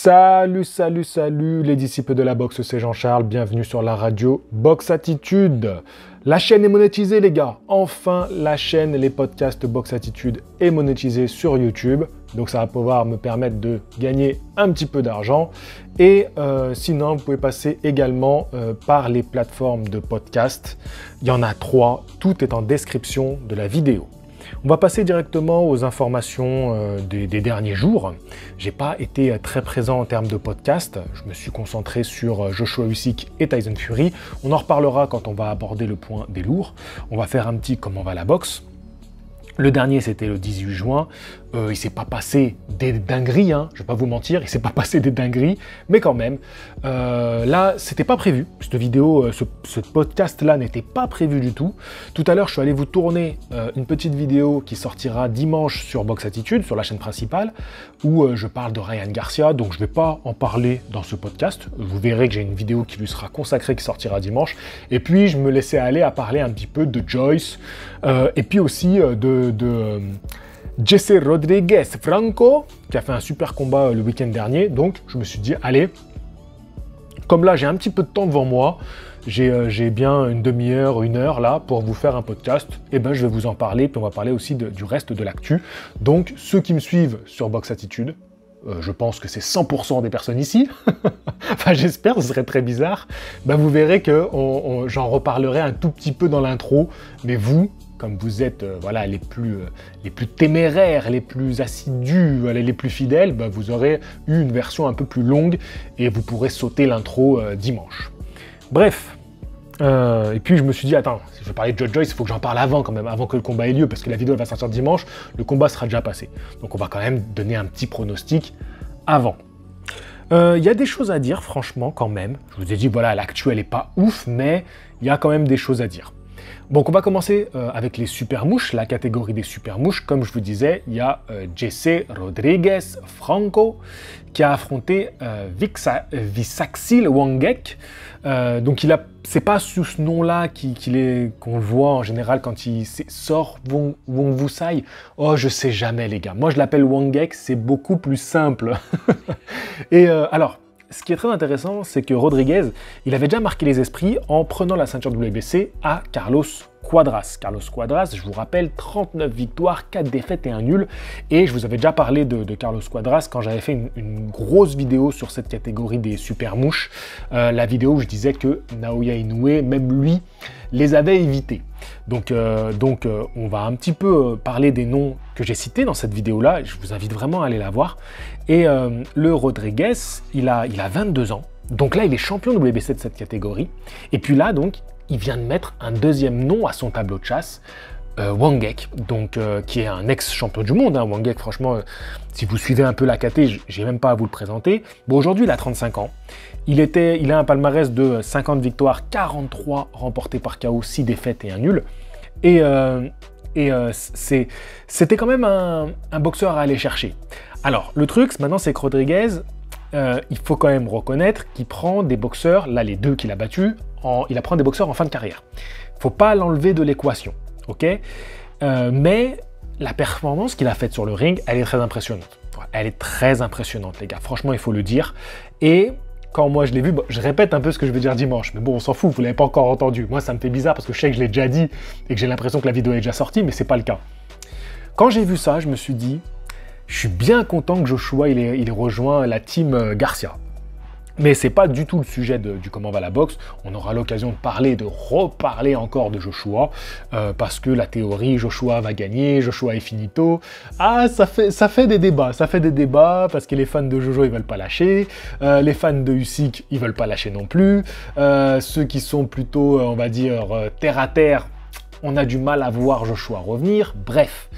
Salut, salut, salut les disciples de la boxe, c'est Jean-Charles, bienvenue sur la radio Box Attitude. La chaîne est monétisée les gars, enfin la chaîne, les podcasts Box Attitude est monétisée sur YouTube, donc ça va pouvoir me permettre de gagner un petit peu d'argent. Et sinon, vous pouvez passer également par les plateformes de podcast, il y en a 3, tout est en description de la vidéo. On va passer directement aux informations des derniers jours. J'ai pas été très présent en termes de podcast. Je me suis concentré sur Joshua Usyk et Tyson Fury. On en reparlera quand on va aborder le point des lourds. On va faire un petit comment va la boxe. Le dernier, c'était le 18 juin. Il s'est pas passé des dingueries, hein, je vais pas vous mentir, il s'est pas passé des dingueries, mais quand même, là, c'était pas prévu. Cette vidéo, ce podcast-là n'était pas prévu du tout. Tout à l'heure, je suis allé vous tourner une petite vidéo qui sortira dimanche sur Box Attitude, sur la chaîne principale, où je parle de Ryan Garcia, donc je vais pas en parler dans ce podcast. Vous verrez que j'ai une vidéo qui lui sera consacrée, qui sortira dimanche. Et puis, je me laissais aller à parler un petit peu de Joyce, et puis aussi de Jesse Rodriguez Franco, qui a fait un super combat le week-end dernier. Donc, je me suis dit, allez, comme là, j'ai un petit peu de temps devant moi, j'ai bien une demi-heure, une heure là, pour vous faire un podcast, et ben je vais vous en parler, puis on va parler aussi du reste de l'actu. Donc, ceux qui me suivent sur Box Attitude, je pense que c'est 100% des personnes ici, enfin j'espère, ce serait très bizarre, ben, vous verrez que j'en reparlerai un tout petit peu dans l'intro, mais vous, comme vous êtes voilà, les plus téméraires, les plus assidus, les plus fidèles, ben, vous aurez eu une version un peu plus longue et vous pourrez sauter l'intro dimanche. Bref, et puis je me suis dit, attends, si je veux parler de Joe Joyce, il faut que j'en parle avant quand même, avant que le combat ait lieu, parce que la vidéo elle va sortir dimanche, le combat sera déjà passé. Donc on va quand même donner un petit pronostic avant. Il y a des choses à dire, franchement, quand même. Je vous ai dit, voilà, l'actu elle est pas ouf, mais il y a quand même des choses à dire. Donc on va commencer avec les super mouches, la catégorie des super mouches. Comme je vous disais, il y a Jesse Rodriguez Franco qui a affronté Visaksil Wangek. Donc c'est pas sous ce nom-là qu'on le voit en général quand il sort Wongwusai. Oh, je sais jamais les gars. Moi je l'appelle Wangek, c'est beaucoup plus simple. Et alors, ce qui est très intéressant, c'est que Rodriguez, il avait déjà marqué les esprits en prenant la ceinture WBC à Carlos Cuadras. Carlos Cuadras, je vous rappelle, 39 victoires, 4 défaites et un nul. Et je vous avais déjà parlé de Carlos Cuadras quand j'avais fait une grosse vidéo sur cette catégorie des super mouches. La vidéo où je disais que Naoya Inoue, même lui, les avait évités. Donc on va un petit peu parler des noms que j'ai cités dans cette vidéo-là. Je vous invite vraiment à aller la voir. Et le Rodriguez, il a 22 ans. Donc là, il est champion WBC de cette catégorie. Et puis là, donc, il vient de mettre un deuxième nom à son tableau de chasse, Wangek, donc qui est un ex-champion du monde. Hein. Wangek, franchement, si vous suivez un peu la KT, j'ai même pas à vous le présenter. Bon, aujourd'hui, il a 35 ans. Il a un palmarès de 50 victoires, 43 remportées par KO, 6 défaites et un nul. Et c'était quand même un boxeur à aller chercher. Alors, le truc, maintenant, c'est que Rodriguez, il faut quand même reconnaître qu'il prend des boxeurs, là, les deux qu'il a battus, il prend des boxeurs en fin de carrière. Il ne faut pas l'enlever de l'équation, ok? Mais la performance qu'il a faite sur le ring, elle est très impressionnante. Elle est très impressionnante, les gars. Franchement, il faut le dire. Et quand moi je l'ai vu, bon, je répète un peu ce que je vais dire dimanche, mais bon, on s'en fout, vous ne l'avez pas encore entendu. Moi, ça me fait bizarre parce que je sais que je l'ai déjà dit et que j'ai l'impression que la vidéo est déjà sortie, mais c'est pas le cas. Quand j'ai vu ça, je me suis dit, je suis bien content que Joshua il ait rejoint la team Garcia. Mais c'est pas du tout le sujet du comment va la boxe. On aura l'occasion de reparler encore de Joshua, parce que la théorie Joshua va gagner, Joshua est finito. Ah, ça fait des débats, parce que les fans de Jojo ils veulent pas lâcher, les fans de Usyk ils veulent pas lâcher non plus, ceux qui sont plutôt, on va dire, terre à terre, on a du mal à voir Joshua revenir. Bref,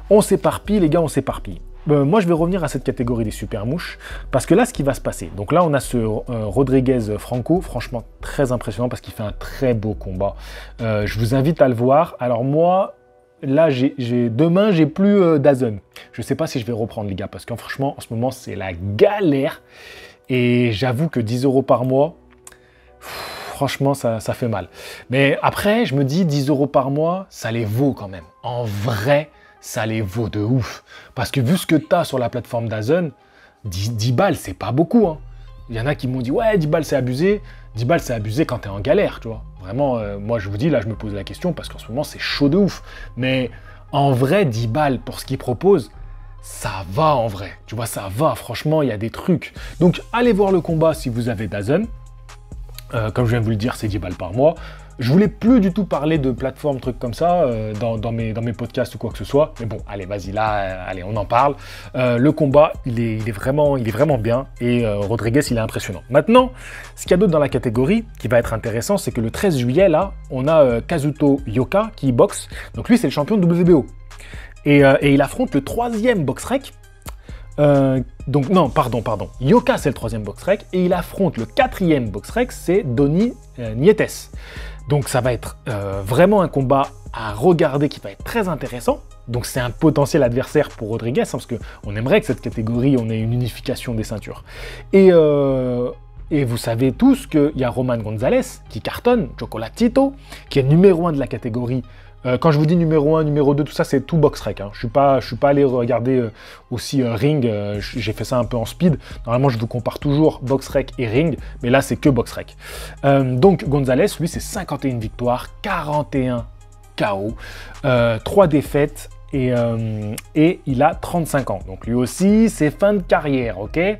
on s'éparpille les gars, on s'éparpille. Moi, je vais revenir à cette catégorie des super mouches, parce que là, ce qui va se passer, donc là, on a ce Rodriguez Franco, franchement très impressionnant, parce qu'il fait un très beau combat. Je vous invite à le voir. Alors moi, là, demain, j'ai plus DAZN. Je ne sais pas si je vais reprendre, les gars, parce que franchement, en ce moment, c'est la galère. Et j'avoue que 10 € par mois, franchement, ça fait mal. Mais après, je me dis, 10 € par mois, ça les vaut quand même. En vrai, ça les vaut de ouf. Parce que vu ce que tu as sur la plateforme DAZN, 10 balles, c'est pas beaucoup. Hein. Il y en a qui m'ont dit, ouais, 10 balles, c'est abusé. 10 balles, c'est abusé quand t'es en galère, tu vois. Vraiment, moi, je vous dis, là, je me pose la question parce qu'en ce moment, c'est chaud de ouf. Mais en vrai, 10 balles pour ce qu'ils proposent, ça va en vrai. Tu vois, ça va. Franchement, il y a des trucs. Donc, allez voir le combat si vous avez DAZN. Comme je viens de vous le dire, c'est 10 balles par mois. Je voulais plus du tout parler de plateformes, trucs comme ça, dans mes podcasts ou quoi que ce soit. Mais bon, allez, vas-y, là, allez, on en parle. Le combat, il est vraiment bien. Et Rodriguez, il est impressionnant. Maintenant, ce qu'il y a d'autre dans la catégorie qui va être intéressant, c'est que le 13 juillet, là, on a Kazuto Yoka qui boxe. Donc lui, c'est le champion de WBO. Et il affronte le 3e BoxRec. Donc non, pardon. Yoka, c'est le 3e BoxRec. Et il affronte le 4e BoxRec, c'est Donny Nietes. Donc ça va être vraiment un combat à regarder qui va être très intéressant. Donc c'est un potentiel adversaire pour Rodriguez, hein, parce qu'on aimerait que cette catégorie, on ait une unification des ceintures. Et vous savez tous qu'il y a Roman Gonzalez qui cartonne, Chocolatito, qui est numéro 1 de la catégorie. Quand je vous dis numéro 1, numéro 2, tout ça, c'est tout BoxRec. Hein. Je suis pas allé regarder aussi Ring, j'ai fait ça un peu en speed. Normalement, je vous compare toujours BoxRec et Ring, mais là, c'est que BoxRec. Donc, Gonzalez, lui, c'est 51 victoires, 41 KO, 3 défaites, et il a 35 ans. Donc lui aussi, c'est fin de carrière, ok. Et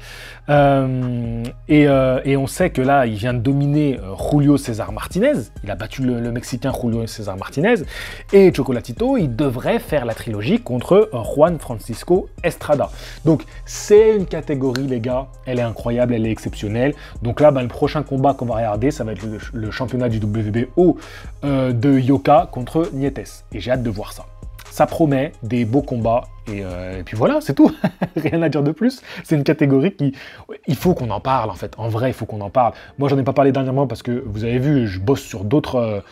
on sait que là, il vient de dominer Julio César Martinez. Il a battu le Mexicain Julio César Martinez. Et Chocolatito, il devrait faire la trilogie contre Juan Francisco Estrada. Donc c'est une catégorie, les gars. Elle est incroyable, elle est exceptionnelle. Donc là, le prochain combat qu'on va regarder, ça va être le championnat du WBO de Yoka contre Nietes. Et j'ai hâte de voir ça. Ça promet des beaux combats, et puis voilà, c'est tout. Rien à dire de plus. C'est une catégorie il faut qu'on en parle, en fait. En vrai, il faut qu'on en parle. Moi, j'en ai pas parlé dernièrement parce que, vous avez vu, je bosse sur d'autres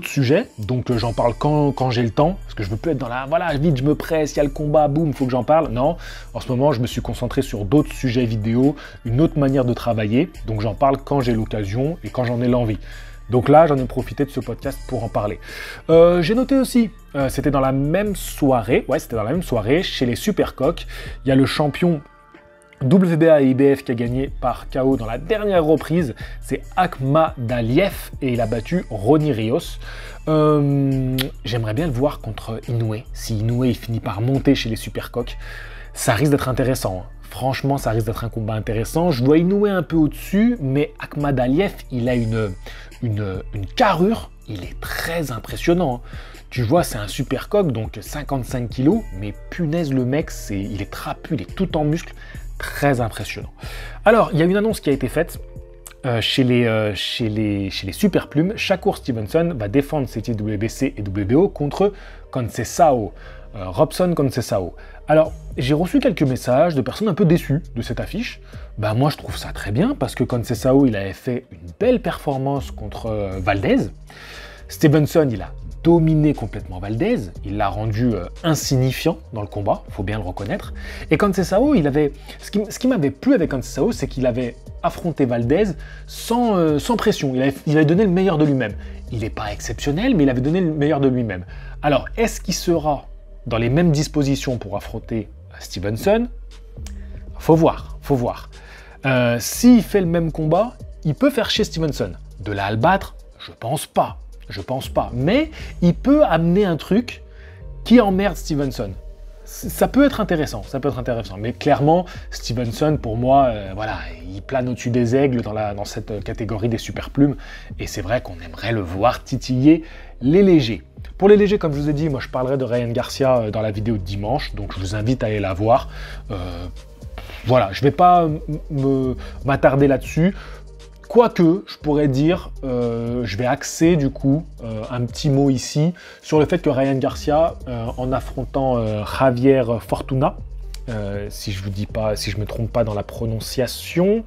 sujets, donc j'en parle quand j'ai le temps, parce que je veux plus être dans la... Voilà, vite, je me presse, il y a le combat, boum, il faut que j'en parle. Non, en ce moment, je me suis concentré sur d'autres sujets vidéo, une autre manière de travailler, donc j'en parle quand j'ai l'occasion et quand j'en ai l'envie. Donc là, j'en ai profité de ce podcast pour en parler. J'ai noté aussi, c'était dans la même soirée, chez les Supercoqs, il y a le champion WBA et IBF qui a gagné par KO dans la dernière reprise, c'est Akhmadaliev, et il a battu Ronnie Rios. J'aimerais bien le voir contre Inoue, si Inoue il finit par monter chez les Supercoqs, ça risque d'être intéressant. Hein. Franchement, ça risque d'être un combat intéressant. Je vois Inoue un peu au-dessus, mais Akhmadaliev, il a une carrure, il est très impressionnant. Tu vois, c'est un Supercoq, donc 55 kg, mais punaise, le mec, il est trapu, il est tout en muscle, très impressionnant. Alors, il y a une annonce qui a été faite chez les Super Plumes. Shakur Stevenson va défendre ses titres WBC et WBO contre Conceição, Robson Conceição. Alors, j'ai reçu quelques messages de personnes un peu déçues de cette affiche. Moi, je trouve ça très bien, parce que Conceição, il avait fait une belle performance contre Valdez. Stevenson, il a dominé complètement Valdez, il l'a rendu insignifiant dans le combat, il faut bien le reconnaître. Et Conceição, ce qui m'avait plu avec Conceição, c'est qu'il avait affronté Valdez sans pression, il avait donné le meilleur de lui-même. Il n'est pas exceptionnel, mais il avait donné le meilleur de lui-même. Alors, est-ce qu'il sera dans les mêmes dispositions pour affronter Stevenson? Faut voir. S'il fait le même combat, il peut faire chier Stevenson. De là à le battre, je pense pas. Mais il peut amener un truc qui emmerde Stevenson. Ça peut être intéressant. Mais clairement, Stevenson, pour moi, voilà, il plane au-dessus des aigles dans cette catégorie des super plumes. Et c'est vrai qu'on aimerait le voir titiller les légers. Pour les légers, comme je vous ai dit, moi je parlerai de Ryan Garcia dans la vidéo de dimanche, donc je vous invite à aller la voir. Voilà, je ne vais pas m'attarder là-dessus. Quoique, je pourrais dire, je vais axer du coup un petit mot ici sur le fait que Ryan Garcia, en affrontant Javier Fortuna, si je me trompe pas dans la prononciation,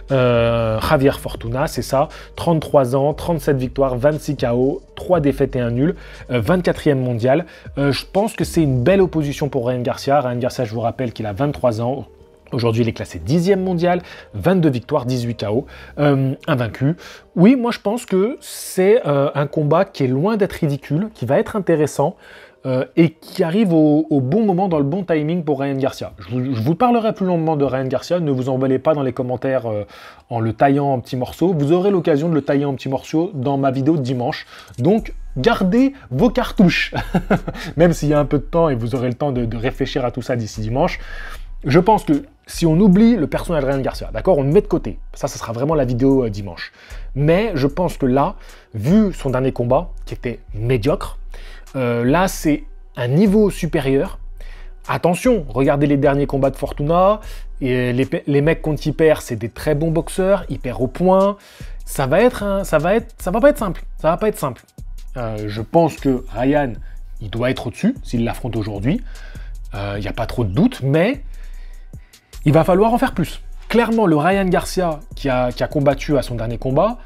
Javier Fortuna, c'est ça, 33 ans, 37 victoires, 26 KO, 3 défaites et 1 nul, 24e mondial. Je pense que c'est une belle opposition pour Ryan Garcia. Ryan Garcia, je vous rappelle qu'il a 23 ans. Aujourd'hui, il est classé 10e mondial, 22 victoires, 18 KO, invaincu. Oui, moi je pense que c'est un combat qui est loin d'être ridicule, qui va être intéressant. et qui arrive au bon moment, dans le bon timing pour Ryan Garcia. Je vous parlerai plus longuement de Ryan Garcia, ne vous emballez pas dans les commentaires en le taillant en petits morceaux. Vous aurez l'occasion de le tailler en petits morceaux dans ma vidéo de dimanche. Donc, gardez vos cartouches, même s'il y a un peu de temps et vous aurez le temps de réfléchir à tout ça d'ici dimanche. Je pense que si on oublie le personnage Ryan Garcia, d'accord, on le met de côté. Ça sera vraiment la vidéo dimanche. Mais je pense que là, vu son dernier combat, qui était médiocre, là, c'est un niveau supérieur. Attention, regardez les derniers combats de Fortuna. Et les mecs contre il perd, c'est des très bons boxeurs. Il perd au point. Ça va pas être simple. Ça va pas être simple. Je pense que Ryan, il doit être au-dessus s'il l'affronte aujourd'hui. Il n'y a pas trop de doute, mais il va falloir en faire plus. Clairement, le Ryan Garcia qui a combattu à son dernier combat,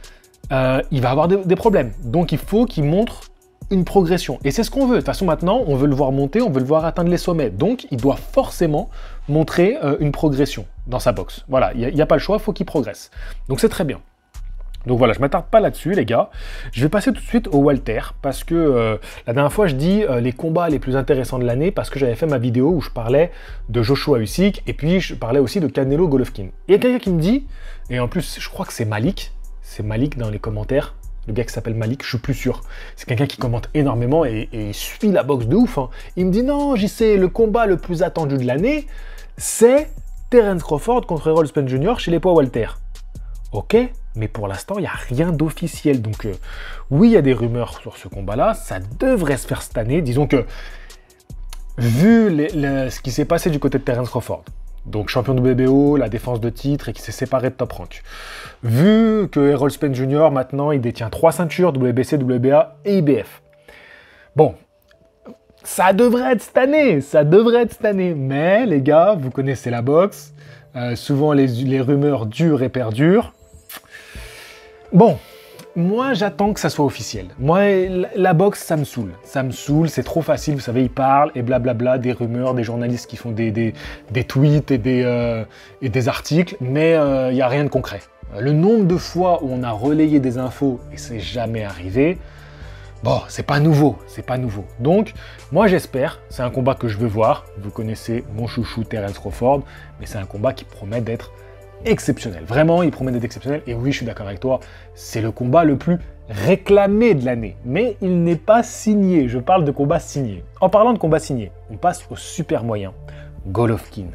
il va avoir des problèmes. Donc il faut qu'il montre une progression. Et c'est ce qu'on veut. De toute façon, maintenant, on veut le voir monter, on veut le voir atteindre les sommets. Donc, il doit forcément montrer une progression dans sa boxe. Voilà, il n'y a pas le choix, il faut qu'il progresse. Donc, c'est très bien. Donc voilà, je ne m'attarde pas là-dessus, les gars. Je vais passer tout de suite au Walter, parce que la dernière fois, je dis les combats les plus intéressants de l'année, parce que j'avais fait ma vidéo où je parlais de Joshua Usyk, et puis je parlais aussi de Canelo Golovkin. Il y a quelqu'un qui me dit, et en plus, je crois que c'est Malik dans les commentaires, le gars qui s'appelle Malik, je suis plus sûr. C'est quelqu'un qui commente énormément et il suit la boxe de ouf. Hein. Il me dit non, JC, le combat le plus attendu de l'année, c'est Terence Crawford contre Errol Spence Jr. chez les poids Walter. Ok, mais pour l'instant, il n'y a rien d'officiel. Donc oui, il y a des rumeurs sur ce combat-là. Ça devrait se faire cette année. Disons que, vu ce qui s'est passé du côté de Terence Crawford, donc champion de WBO, la défense de titre et qui s'est séparé de Top Rank. Vu que Errol Spence Jr. maintenant il détient 3 ceintures, WBC, WBA et IBF. Bon, ça devrait être cette année, mais les gars, vous connaissez la boxe, souvent les rumeurs durent et perdurent. Bon, moi j'attends que ça soit officiel. Moi, la boxe, ça me saoule, c'est trop facile, vous savez, ils parlent et blablabla, des rumeurs, des journalistes qui font des tweets et des articles, mais il n'y a rien de concret. Le nombre de fois où on a relayé des infos et c'est jamais arrivé, bon, c'est pas nouveau. Donc, moi j'espère, c'est un combat que je veux voir, vous connaissez mon chouchou Terence Crawford, mais c'est un combat qui promet d'être exceptionnel. Vraiment, il promet d'être exceptionnel. Et oui, je suis d'accord avec toi, c'est le combat le plus réclamé de l'année. Mais il n'est pas signé. Je parle de combat signé. En parlant de combat signé, on passe au super moyen. Golovkin.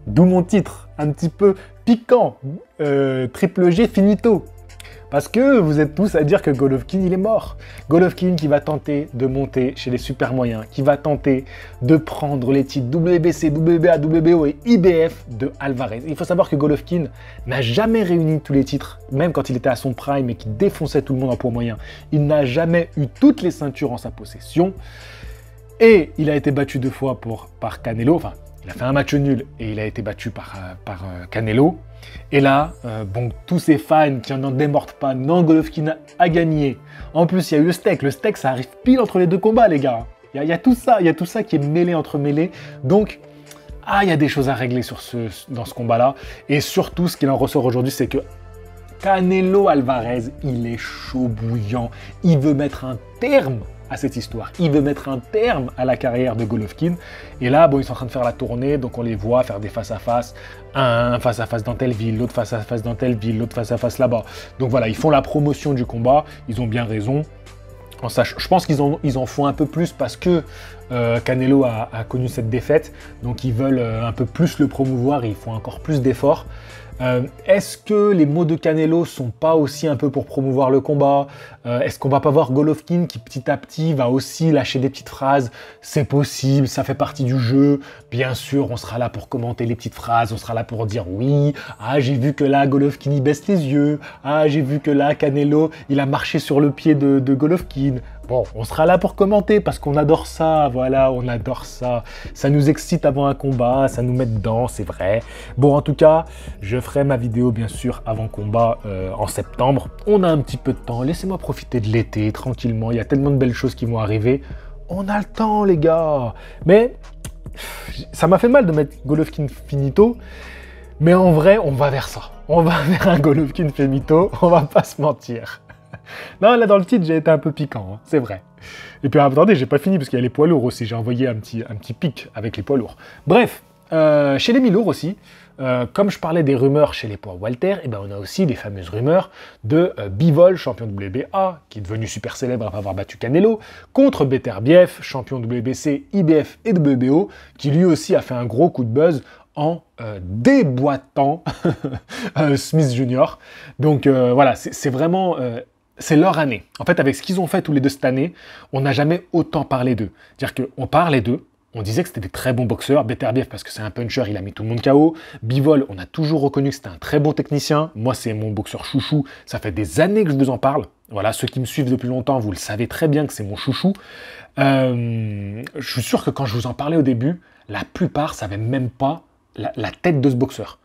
D'où mon titre, un petit peu piquant. Triple G finito. Parce que vous êtes tous à dire que Golovkin, il est mort. Golovkin qui va tenter de monter chez les super moyens, qui va tenter de prendre les titres WBC, WBA, WBO et IBF de Alvarez. Il faut savoir que Golovkin n'a jamais réuni tous les titres, même quand il était à son prime et qu'il défonçait tout le monde en poids moyen. Il n'a jamais eu toutes les ceintures en sa possession. Et il a été battu 2 fois par Canelo, enfin, il a fait un match nul et il a été battu par Canelo. Et là, bon, tous ces fans qui n'en démordent pas, non, Golovkin a gagné. En plus, il y a eu le steak. Le steak, ça arrive pile entre les 2 combats, les gars. Il y a tout ça qui est mêlé entre mêlés. Donc, il y a des choses à régler dans ce combat-là. Et surtout, ce qu'il en ressort aujourd'hui, c'est que Canelo Alvarez, il est chaud bouillant. Il veut mettre un terme à cette histoire. Il veut mettre un terme à la carrière de Golovkin. Et là, bon, ils sont en train de faire la tournée, donc on les voit faire des face-à-face. Un face-à-face dans telle ville, l'autre face-à-face dans telle ville, l'autre face-à-face là-bas. Donc voilà, ils font la promotion du combat. Ils ont bien raison. Je pense qu'ils en font un peu plus parce que Canelo a connu cette défaite. Donc ils veulent un peu plus le promouvoir et ils font encore plus d'efforts. Est-ce que les mots de Canelo sont pas aussi un peu pour promouvoir le combat? Est-ce qu'on va pas voir Golovkin qui petit à petit va aussi lâcher des petites phrases? C'est possible, ça fait partie du jeu. Bien sûr, on sera là pour commenter les petites phrases, on sera là pour dire oui, j'ai vu que là Golovkin il baisse les yeux, j'ai vu que là Canelo il a marché sur le pied de Golovkin. Bon, on sera là pour commenter parce qu'on adore ça, voilà, on adore ça. Ça nous excite avant un combat, ça nous met dedans, c'est vrai. Bon, en tout cas, je ferai ma vidéo, bien sûr, avant combat en septembre. On a un petit peu de temps, laissez-moi profiter de l'été, tranquillement. Il y a tellement de belles choses qui vont arriver. On a le temps, les gars. Mais ça m'a fait mal de mettre Golovkin finito. Mais en vrai, on va vers ça. On va vers un Golovkin finito, on va pas se mentir. Non, là, dans le titre, j'ai été un peu piquant, hein, c'est vrai. Et puis, attendez, j'ai pas fini, parce qu'il y a les poids lourds aussi. J'ai envoyé un petit pic avec les poids lourds. Bref, chez les mi-lourds aussi, comme je parlais des rumeurs chez les poids Walter, eh ben, on a aussi des fameuses rumeurs de Bivol, champion WBA, qui est devenu super célèbre après avoir battu Canelo, contre Beterbiev, champion WBC, IBF et WBO, qui lui aussi a fait un gros coup de buzz en déboîtant Smith Jr. Donc voilà, c'est vraiment... c'est leur année. En fait, avec ce qu'ils ont fait tous les deux cette année, on n'a jamais autant parlé d'eux. C'est-à-dire qu'on parlait d'eux, on disait que c'était des très bons boxeurs. Beterbiev, parce que c'est un puncher, il a mis tout le monde KO. Bivol, on a toujours reconnu que c'était un très bon technicien. Moi, c'est mon boxeur chouchou. Ça fait des années que je vous en parle. Voilà, ceux qui me suivent depuis longtemps, vous le savez très bien que c'est mon chouchou. Je suis sûr que quand je vous en parlais au début, la plupart ne savaient même pas la tête de ce boxeur.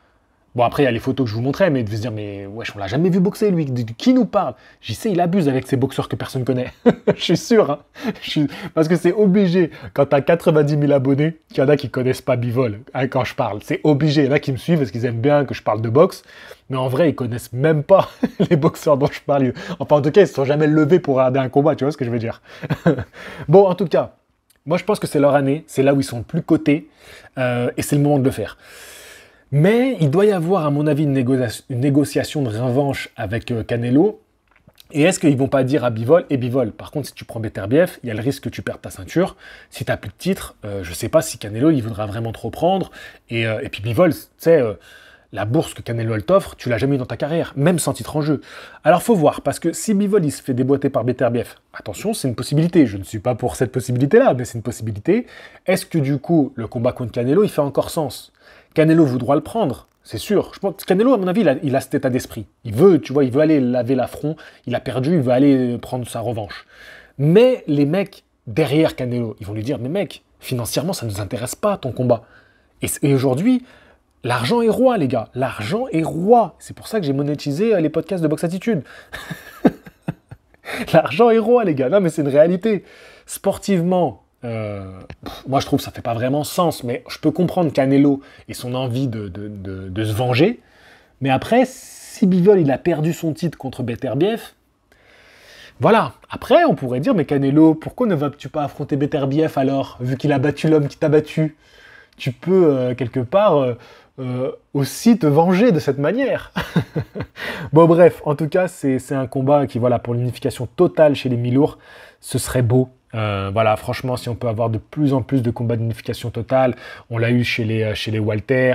Bon, après, il y a les photos que je vous montrais, mais de se dire, mais wesh, on l'a jamais vu boxer, lui. De qui nous parle? J'y sais, il abuse avec ces boxeurs que personne connaît. Je suis sûr, hein. Parce que c'est obligé. Quand t'as 90 000 abonnés, qu'il y en a qui connaissent pas Bivol, hein, quand je parle. C'est obligé. Il y en a qui me suivent parce qu'ils aiment bien que je parle de boxe. Mais en vrai, ils connaissent même pas les boxeurs dont je parle. Enfin, en tout cas, ils se sont jamais levés pour regarder un combat, tu vois ce que je veux dire. Bon, en tout cas, moi, je pense que c'est leur année. C'est là où ils sont le plus cotés. Et c'est le moment de le faire. Mais il doit y avoir, à mon avis, une négociation de revanche avec Canelo. Et est-ce qu'ils vont pas dire à Bivol, et Bivol, par contre, si tu prends Beterbiev, il y a le risque que tu perdes ta ceinture. Si tu n'as plus de titre, je sais pas si Canelo, il voudra vraiment te reprendre. Et puis Bivol, tu sais, la bourse que Canelo t'offre, tu l'as jamais eu dans ta carrière, même sans titre en jeu. Alors faut voir, parce que si Bivol, il se fait déboîter par Beterbiev, attention, c'est une possibilité. Je ne suis pas pour cette possibilité-là, mais c'est une possibilité. Est-ce que du coup, le combat contre Canelo, il fait encore sens? Canelo voudra le prendre, c'est sûr. Je pense que Canelo, à mon avis, il a cet état d'esprit. Il veut, tu vois, il veut aller laver l'affront. Il a perdu, il veut aller prendre sa revanche. Mais les mecs derrière Canelo, ils vont lui dire, mais mec, financièrement, ça ne nous intéresse pas, ton combat. Et aujourd'hui, l'argent est roi, les gars. L'argent est roi. C'est pour ça que j'ai monétisé les podcasts de Box Attitude. L'argent est roi, les gars. Non, mais c'est une réalité. Sportivement, moi je trouve que ça fait pas vraiment sens, mais je peux comprendre Canelo et son envie de se venger. Mais après, si Bivol il a perdu son titre contre Beterbiev, voilà. Après, on pourrait dire, mais Canelo, pourquoi ne vas-tu pas affronter Beterbiev alors, vu qu'il a battu l'homme qui t'a battu? Tu peux, quelque part, aussi te venger de cette manière. Bon, bref, en tout cas, c'est un combat qui, voilà, pour l'unification totale chez les mi-lourds, ce serait beau. Voilà, franchement, si on peut avoir de plus en plus de combats d'unification totale, on l'a eu chez les Walter,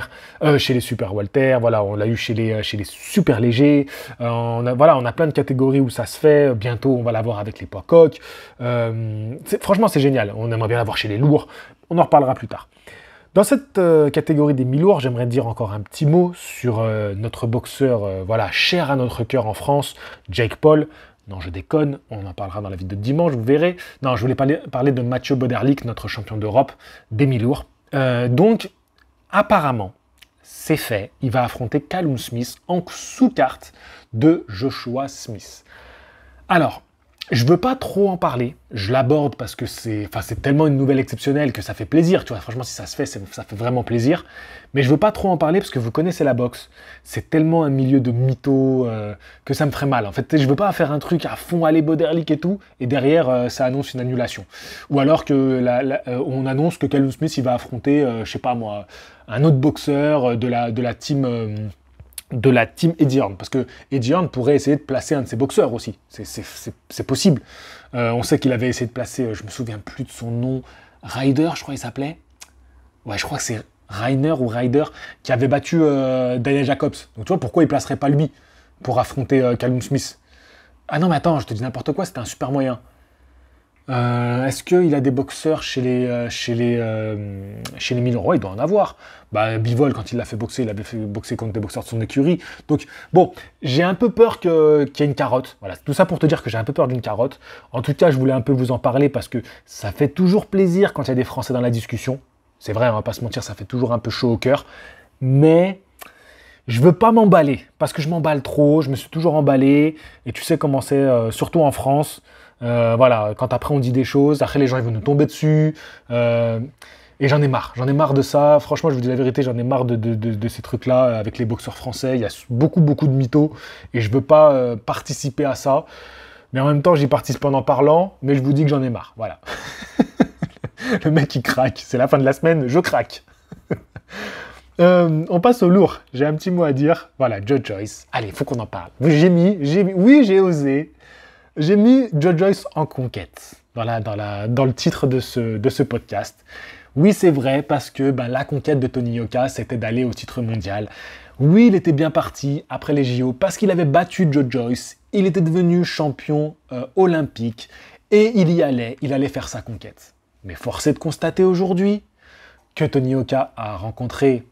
chez les Super Walter, voilà, on l'a eu chez les super légers, on a plein de catégories où ça se fait, bientôt on va l'avoir avec les poids coqs, franchement c'est génial, on aimerait bien l'avoir chez les lourds, on en reparlera plus tard. Dans cette catégorie des mi-lourds, j'aimerais dire encore un petit mot sur notre boxeur, voilà, cher à notre cœur en France, Jake Paul. Non, je déconne, on en parlera dans la vidéo de dimanche, vous verrez. Non, je voulais parler de Mathieu Boderlich, notre champion d'Europe des mi-lourds. Donc, apparemment, c'est fait, il va affronter Callum Smith en sous-carte de Joshua Smith. Alors, je veux pas trop en parler, je l'aborde parce que c'est tellement une nouvelle exceptionnelle que ça fait plaisir, tu vois, franchement si ça se fait, ça fait vraiment plaisir, mais je veux pas trop en parler parce que vous connaissez la boxe, c'est tellement un milieu de mythos que ça me ferait mal, en fait, je veux pas faire un truc à fond, aller Boderlich et tout, et derrière ça annonce une annulation, ou alors que on annonce que Callum Smith il va affronter, je sais pas moi, un autre boxeur de la team... de la team Eddie Hearn, parce que Eddie Hearn pourrait essayer de placer un de ses boxeurs aussi, c'est possible. On sait qu'il avait essayé de placer, je me souviens plus de son nom, Ryder, je crois qu'il s'appelait. Ouais, je crois que c'est Rainer ou Ryder, qui avait battu Daniel Jacobs. Donc tu vois, pourquoi il placerait pas lui pour affronter Callum Smith? Ah non, mais attends, je te dis n'importe quoi, c'était un super moyen. Est-ce qu'il a des boxeurs chez les mi-lourds? Ouais, il doit en avoir. Bah, Bivol, quand il l'a fait boxer, il avait fait boxer contre des boxeurs de son écurie. Donc, bon, j'ai un peu peur qu'il y ait une carotte. Voilà, tout ça pour te dire que j'ai un peu peur d'une carotte. En tout cas, je voulais un peu vous en parler parce que ça fait toujours plaisir quand il y a des Français dans la discussion. C'est vrai, on va pas se mentir, ça fait toujours un peu chaud au cœur. Mais je veux pas m'emballer, parce que je m'emballe trop, je me suis toujours emballé, et tu sais comment c'est, surtout en France. Voilà, quand après on dit des choses, après les gens ils vont nous tomber dessus. Et j'en ai marre de ça. Franchement, je vous dis la vérité, j'en ai marre de ces trucs-là avec les boxeurs français. Il y a beaucoup de mythos et je veux pas participer à ça. Mais en même temps, j'y participe en parlant, mais je vous dis que j'en ai marre. Voilà. Le mec, il craque. C'est la fin de la semaine, je craque. On passe au lourd. J'ai un petit mot à dire. Voilà, Joe Joyce. Allez, il faut qu'on en parle. Oui, j'ai osé. J'ai mis Joe Joyce en conquête dans le titre de ce podcast. Oui, c'est vrai, parce que la conquête de Tony Yoka, c'était d'aller au titre mondial. Oui, il était bien parti après les JO, parce qu'il avait battu Joe Joyce. Il était devenu champion olympique, et il allait faire sa conquête. Mais force est de constater aujourd'hui que Tony Yoka a rencontré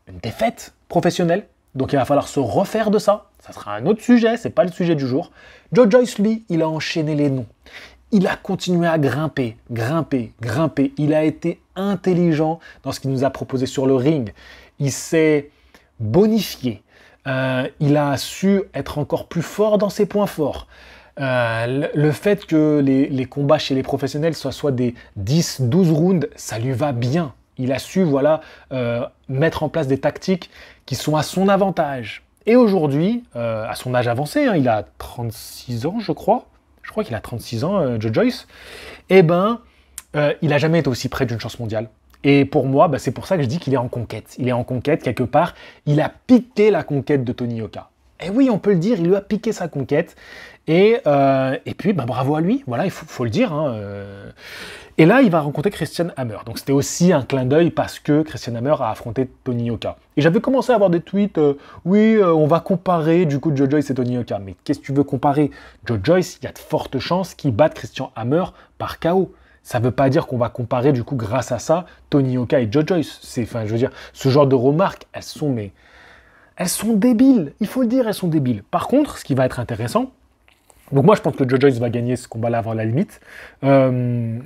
une défaite professionnelle, donc il va falloir se refaire de ça. Ça sera un autre sujet, c'est pas le sujet du jour. Joe Joyce, lui, il a enchaîné les noms. Il a continué à grimper. Il a été intelligent dans ce qu'il nous a proposé sur le ring. Il s'est bonifié. Il a su être encore plus fort dans ses points forts. Le fait que les combats chez les professionnels soient soit des 10-12 rounds, ça lui va bien. Il a su mettre en place des tactiques qui sont à son avantage. Et aujourd'hui, à son âge avancé, il a 36 ans, je crois. Je crois qu'il a 36 ans, Joe Joyce. Il n'a jamais été aussi près d'une chance mondiale. Et pour moi, c'est pour ça que je dis qu'il est en conquête. Il est en conquête quelque part. Il a piqué la conquête de Tony Yoka. Et oui, on peut le dire, il lui a piqué sa conquête. Et puis, bravo à lui. Voilà, il faut le dire. Et là, il va rencontrer Christian Hammer. Donc, c'était aussi un clin d'œil parce que Christian Hammer a affronté Tony Yoka. Et j'avais commencé à avoir des tweets, on va comparer du coup Joe Joyce et Tony Yoka. Mais qu'est-ce que tu veux comparer? Joe Joyce, il y a de fortes chances qu'il batte Christian Hammer par KO. Ça ne veut pas dire qu'on va comparer du coup grâce à ça Tony Yoka et Joe Joyce. Ce genre de remarques, elles sont débiles. Il faut le dire, elles sont débiles. Par contre, ce qui va être intéressant, donc moi je pense que Joe Joyce va gagner ce combat-là avant la limite. Je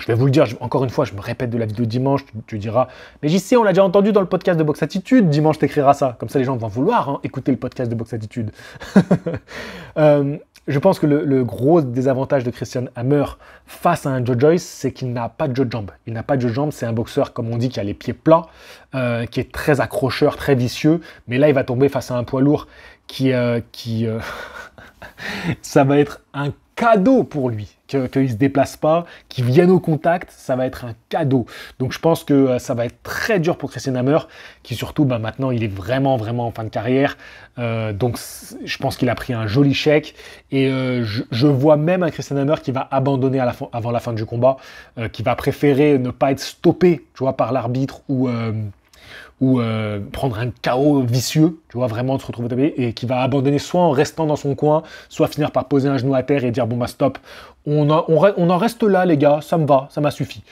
vais vous le dire, encore une fois, je me répète de la vidéo dimanche, tu diras, mais JC, on l'a déjà entendu dans le podcast de Box Attitude, dimanche t'écriras ça, comme ça les gens vont vouloir écouter le podcast de Box Attitude. Je pense que le gros désavantage de Christian Hammer face à un Joe Joyce, c'est qu'il n'a pas de jeu de jambes. Il n'a pas de jeu de jambes, c'est un boxeur, comme on dit, qui a les pieds plats, qui est très accrocheur, très vicieux, mais là il va tomber face à un poids lourd qui ça va être un cadeau pour lui, qu'il ne se déplace pas, qu'il vienne au contact, ça va être un cadeau. Donc je pense que ça va être très dur pour Christian Hammer, qui surtout maintenant il est vraiment en fin de carrière, donc je pense qu'il a pris un joli chèque, et je vois même un Christian Hammer qui va abandonner avant la fin du combat, qui va préférer ne pas être stoppé, tu vois, par l'arbitre ou prendre un KO vicieux, tu vois, vraiment se retrouver tapé, et qui va abandonner soit en restant dans son coin, soit finir par poser un genou à terre et dire stop, on en reste là les gars, ça me va, ça m'a suffi.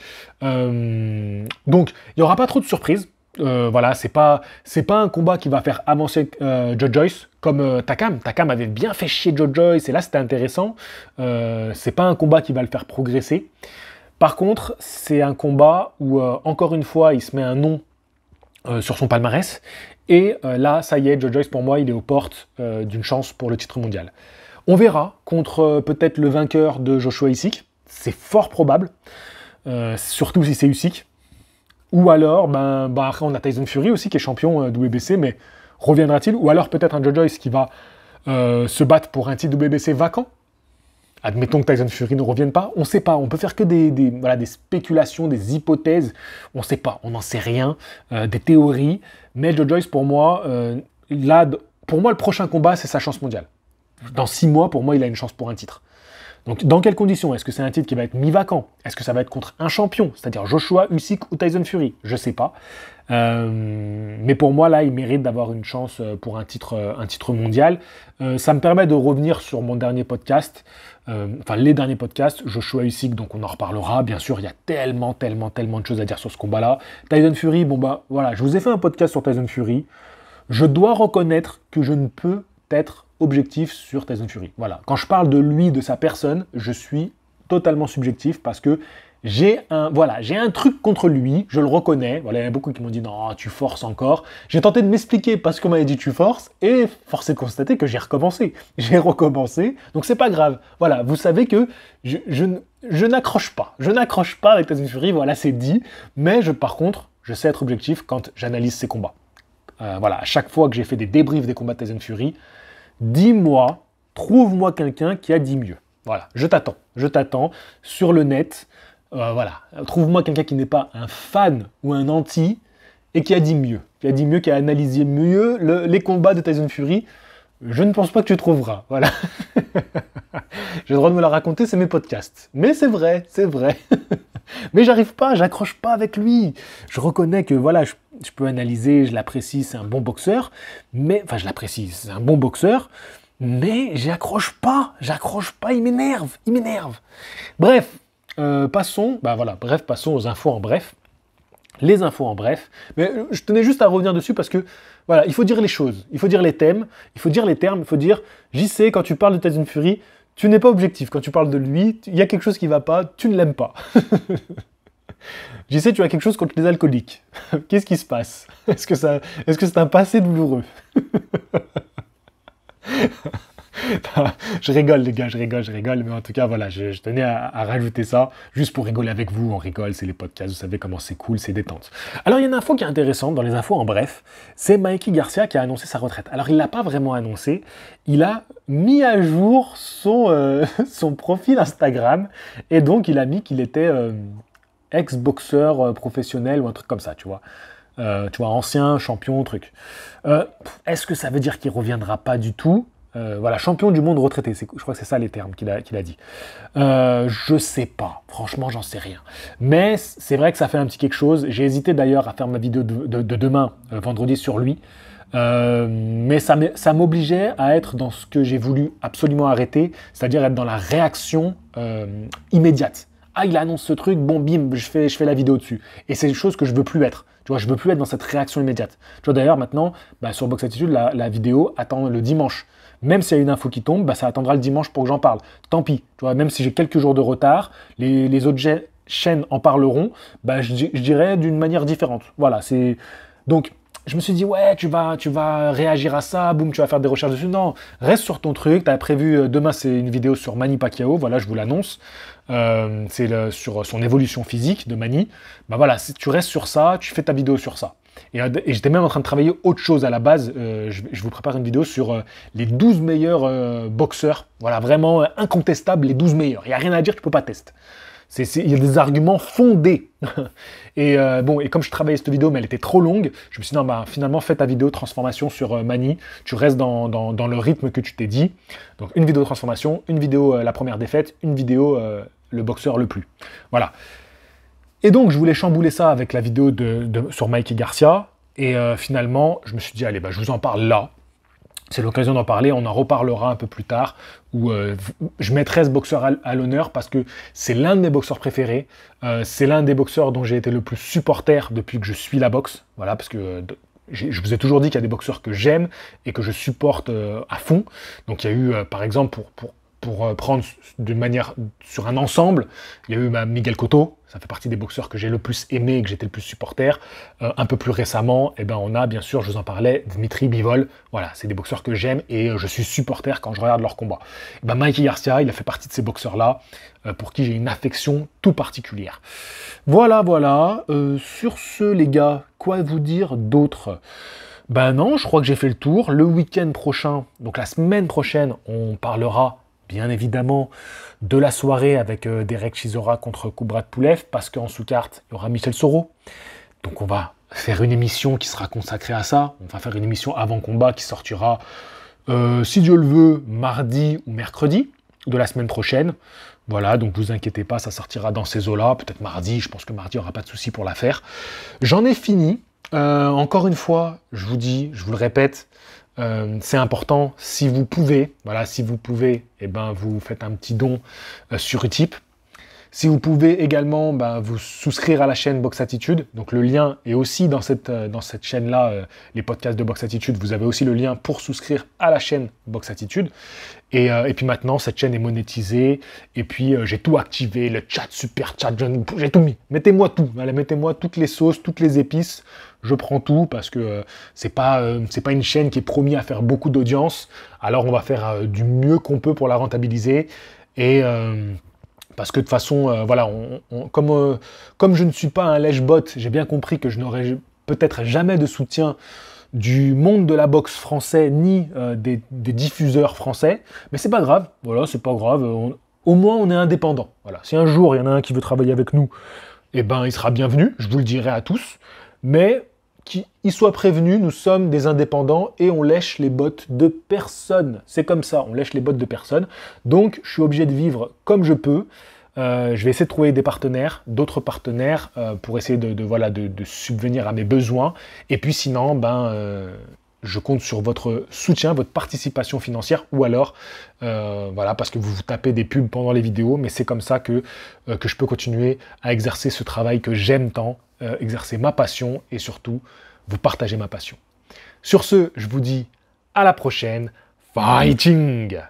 Donc il n'y aura pas trop de surprises. Voilà, c'est pas un combat qui va faire avancer Joe Joyce comme Takam. Takam avait bien fait chier Joe Joyce et là c'était intéressant. C'est pas un combat qui va le faire progresser. Par contre, c'est un combat où encore une fois il se met un nom sur son palmarès, et là, ça y est, Joe Joyce, pour moi, il est aux portes d'une chance pour le titre mondial. On verra contre peut-être le vainqueur de Joshua Usyk, c'est fort probable, surtout si c'est Usyk, ou alors, après on a Tyson Fury aussi qui est champion WBC, mais reviendra-t-il, ou alors peut-être un Joe Joyce qui va se battre pour un titre WBC vacant. Admettons que Tyson Fury ne revienne pas, on ne sait pas, on peut faire que des spéculations, des hypothèses, on ne sait pas, on n'en sait rien, des théories, mais Joe Joyce pour moi, le prochain combat c'est sa chance mondiale. Dans 6 mois, pour moi, il a une chance pour un titre. Donc dans quelles conditions? Est-ce que c'est un titre qui va être mi-vacant? Est-ce que ça va être contre un champion, c'est-à-dire Joshua, Usyk ou Tyson Fury? Je ne sais pas. Mais pour moi, là, il mérite d'avoir une chance pour un titre mondial. Ça me permet de revenir sur mon dernier podcast, les derniers podcasts, Joshua Usyk, donc on en reparlera. Bien sûr, il y a tellement de choses à dire sur ce combat-là. Tyson Fury, voilà, je vous ai fait un podcast sur Tyson Fury. Je dois reconnaître que je ne peux être objectif sur Tyson Fury. Voilà, quand je parle de lui, de sa personne, je suis totalement subjectif parce que j'ai un truc contre lui, je le reconnais. Voilà, il y a beaucoup qui m'ont dit non, tu forces encore. J'ai tenté de m'expliquer parce qu'on m'avait dit tu forces, et force est de constater que j'ai recommencé. J'ai recommencé, donc c'est pas grave. Voilà, vous savez que je n'accroche pas. Je n'accroche pas avec Tyson Fury, voilà, c'est dit. Mais par contre, je sais être objectif quand j'analyse ses combats. Voilà, à chaque fois que j'ai fait des débriefs des combats de Tyson Fury, dis-moi, trouve-moi quelqu'un qui a dit mieux. Voilà, je t'attends sur le net. Voilà, trouve-moi quelqu'un qui n'est pas un fan ou un anti et qui a dit mieux, qui a analysé mieux les combats de Tyson Fury. Je ne pense pas que tu trouveras, voilà. J'ai le droit de me la raconter, c'est mes podcasts. Mais c'est vrai. Mais j'arrive pas, j'accroche pas avec lui. Je reconnais que voilà, je peux analyser, je l'apprécie, c'est un bon boxeur. Enfin, je l'apprécie, c'est un bon boxeur. Mais j'accroche pas, il m'énerve. Bref, passons aux infos en bref. Les infos en bref. Mais je tenais juste à revenir dessus parce que, voilà, il faut dire les choses, il faut dire les thèmes, il faut dire les termes, il faut dire, JC, quand tu parles de Tyson Fury, tu n'es pas objectif. Quand tu parles de lui, il y a quelque chose qui ne va pas, tu ne l'aimes pas. JC, tu as quelque chose contre les alcooliques. Qu'est-ce qui se passe? Est-ce que c'est un passé douloureux? Je rigole les gars, je rigole, mais en tout cas voilà, je tenais à rajouter ça, juste pour rigoler avec vous, on rigole, c'est les podcasts, vous savez comment c'est cool, c'est détente. Alors il y a une info qui est intéressante, dans les infos en bref, c'est Mikey Garcia qui a annoncé sa retraite. Alors il ne l'a pas vraiment annoncé, il a mis à jour son profil Instagram, et donc il a mis qu'il était ex-boxeur professionnel ou un truc comme ça, tu vois. Ancien champion, truc. Est-ce que ça veut dire qu'il ne reviendra pas du tout? Voilà, champion du monde retraité, je crois que c'est ça les termes qu'il a dit. Je sais pas, franchement j'en sais rien. Mais c'est vrai que ça fait un petit quelque chose. J'ai hésité d'ailleurs à faire ma vidéo de demain, vendredi, sur lui. Mais ça m'obligeait à être dans ce que j'ai voulu absolument arrêter, c'est-à-dire être dans la réaction immédiate. Ah, il annonce ce truc, bon bim, je fais la vidéo dessus. Et c'est une chose que je veux plus être. Tu vois, je veux plus être dans cette réaction immédiate. Tu vois, d'ailleurs, maintenant, sur Box Attitude, la vidéo attend le dimanche. Même s'il y a une info qui tombe, ça attendra le dimanche pour que j'en parle. Tant pis, tu vois, même si j'ai quelques jours de retard, les autres chaînes en parleront, je dirais d'une manière différente. Voilà, c'est... Donc, je me suis dit, ouais, tu vas réagir à ça, boum, tu vas faire des recherches dessus. Non, reste sur ton truc. Tu as prévu, demain, c'est une vidéo sur Manny Pacquiao, voilà, je vous l'annonce. C'est sur son évolution physique de Manny. Voilà, si tu restes sur ça, tu fais ta vidéo sur ça. Et j'étais même en train de travailler autre chose à la base. Je vous prépare une vidéo sur les 12 meilleurs boxeurs. Voilà, vraiment incontestable, les 12 meilleurs. Il n'y a rien à dire, tu ne peux pas tester. Il y a des arguments fondés. Et comme je travaillais cette vidéo, mais elle était trop longue, je me suis dit, non, finalement, fais ta vidéo de transformation sur Manny. Tu restes dans le rythme que tu t'es dit. Donc, une vidéo de transformation, une vidéo la première défaite, une vidéo le boxeur le plus. Voilà. Et donc, je voulais chambouler ça avec la vidéo sur Mikey Garcia. Et finalement, je me suis dit, allez, je vous en parle là. C'est l'occasion d'en parler, on en reparlera un peu plus tard, où je mettrai ce boxeur à l'honneur parce que c'est l'un de mes boxeurs préférés. C'est l'un des boxeurs dont j'ai été le plus supporter depuis que je suis la boxe. Voilà, parce que je vous ai toujours dit qu'il y a des boxeurs que j'aime et que je supporte à fond. Donc il y a eu, par exemple, pour prendre d'une manière sur un ensemble, il y a eu Miguel Cotto, ça fait partie des boxeurs que j'ai le plus aimé et que j'étais le plus supporter. Un peu plus récemment, on a bien sûr, je vous en parlais, Dmitry Bivol. Voilà, c'est des boxeurs que j'aime et je suis supporter quand je regarde leurs combats. Mikey Garcia, il a fait partie de ces boxeurs-là pour qui j'ai une affection tout particulière. Voilà. Sur ce, les gars, quoi vous dire d'autre ? Non, je crois que j'ai fait le tour. Le week-end prochain, donc la semaine prochaine, on parlera bien évidemment de la soirée avec Derek Chisora contre Kubrat Pulev, parce qu'en sous-carte, il y aura Michel Soro. Donc on va faire une émission qui sera consacrée à ça. On va faire une émission avant combat qui sortira, si Dieu le veut, mardi ou mercredi de la semaine prochaine. Voilà, donc vous inquiétez pas, ça sortira dans ces eaux-là. Peut-être mardi, je pense que mardi, il n'y aura pas de souci pour la faire. J'en ai fini. Encore une fois, je vous le répète, c'est important, si vous pouvez, vous faites un petit don sur Utip. Si vous pouvez également vous souscrire à la chaîne Box Attitude, donc le lien est aussi dans cette chaîne-là, les podcasts de Box Attitude, vous avez aussi le lien pour souscrire à la chaîne Box Attitude. Et puis maintenant, cette chaîne est monétisée, et puis j'ai tout activé, le chat, super chat, j'ai tout mis. Mettez-moi tout, mettez-moi toutes les sauces, toutes les épices, je prends tout, parce que c'est pas une chaîne qui est promise à faire beaucoup d'audience, alors on va faire du mieux qu'on peut pour la rentabiliser, et parce que de toute façon, voilà, comme je ne suis pas un lèche-bot, j'ai bien compris que je n'aurai peut-être jamais de soutien du monde de la boxe français, ni des diffuseurs français, mais c'est pas grave, voilà, c'est pas grave, au moins on est indépendant, voilà. Si un jour il y en a un qui veut travailler avec nous, eh ben il sera bienvenu, je vous le dirai à tous, mais qu'il soit prévenu, nous sommes des indépendants et on lèche les bottes de personne, c'est comme ça, on lèche les bottes de personne, donc je suis obligé de vivre comme je peux. Je vais essayer de trouver des partenaires, d'autres partenaires, pour essayer de subvenir à mes besoins. Et puis sinon, je compte sur votre soutien, votre participation financière, ou alors, voilà, parce que vous vous tapez des pubs pendant les vidéos, mais c'est comme ça que je peux continuer à exercer ce travail que j'aime tant, exercer ma passion, et surtout, vous partager ma passion. Sur ce, je vous dis à la prochaine. Fighting!